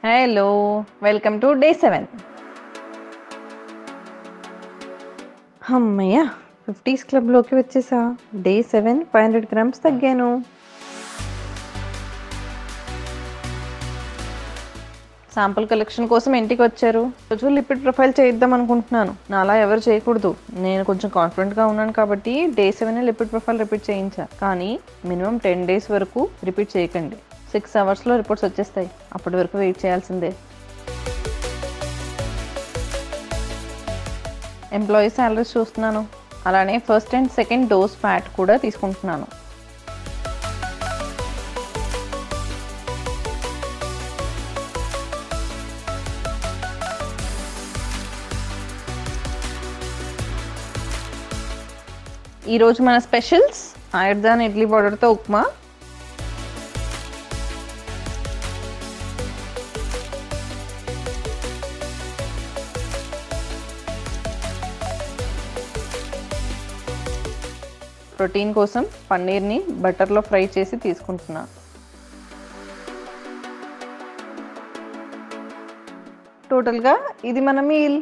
Hello welcome to day 7. అమ్మయ్య 50s క్లబ్లోకి వచ్చేసా. Day 7 500 grams తగ్గాను. Sample collection కోసం ఇంటికి వచ్చారు. రోజు లిపిడ్ ప్రొఫైల్ చేద్దాం అనుకుంటున్నాను. నాలా ఎవరు చేయకూడదు. నేను కొంచెం కాన్ఫిడెంట్గా ఉన్నాను కాబట్టి డే 7 లిపిడ్ ప్రొఫైల్ రిపీట్ చేయించా. కానీ మినిమం 10 days వరకు రిపీట్ చేయకండి. 6 hours రిపోర్ట్స్ వచ్చేస్తాయి. అప్పటి వరకు వెయిట్ చేయాల్సిందే. ఎంప్లాయీ శాలరీస్ చూస్తున్నాను. అలానే first and second dose fat కూడా తీసుకుంటున్నాను. ఈరోజు మన స్పెషల్స్ ఆయుర్దాన్ ఇడ్లీ పౌడర్తో ఉప్మా, ప్రోటీన్ కోసం పన్నీర్ని బటర్లో ఫ్రై చేసి తీసుకుంటున్నా. టోటల్గా ఇది మన మీల్.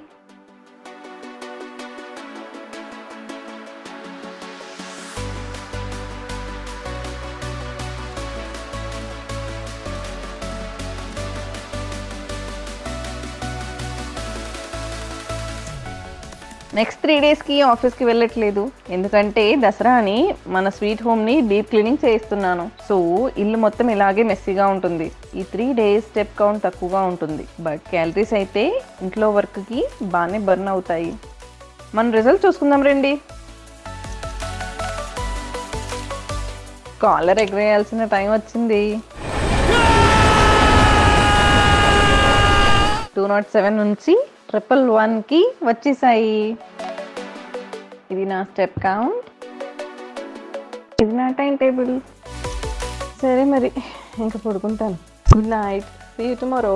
నెక్స్ట్ 3 daysకి ఆఫీస్కి వెళ్ళట్లేదు. ఎందుకంటే దసరా అని మన స్వీట్ హోమ్ని డీప్ క్లీనింగ్ చేయిస్తున్నాను. సో ఇల్లు మొత్తం ఇలాగే మెస్సీగా ఉంటుంది. ఈ 3 days స్టెప్ కౌంట్ తక్కువగా ఉంటుంది. బట్ క్యాలరీస్ అయితే ఇంట్లో వర్క్కి బాగానే బర్న్ అవుతాయి. మన రిజల్ట్ చూసుకుందాం రండి. కాలర్ ఎగరేయాల్సిన టైం వచ్చింది. 207 నుంచి 111కి వచ్చేసాయి. ఇది నా స్టెప్ కౌంట్, ఇది నా టైం టేబుల్. సరే మరి ఇంకా పడుకుంటాను. Good night, see you tomorrow.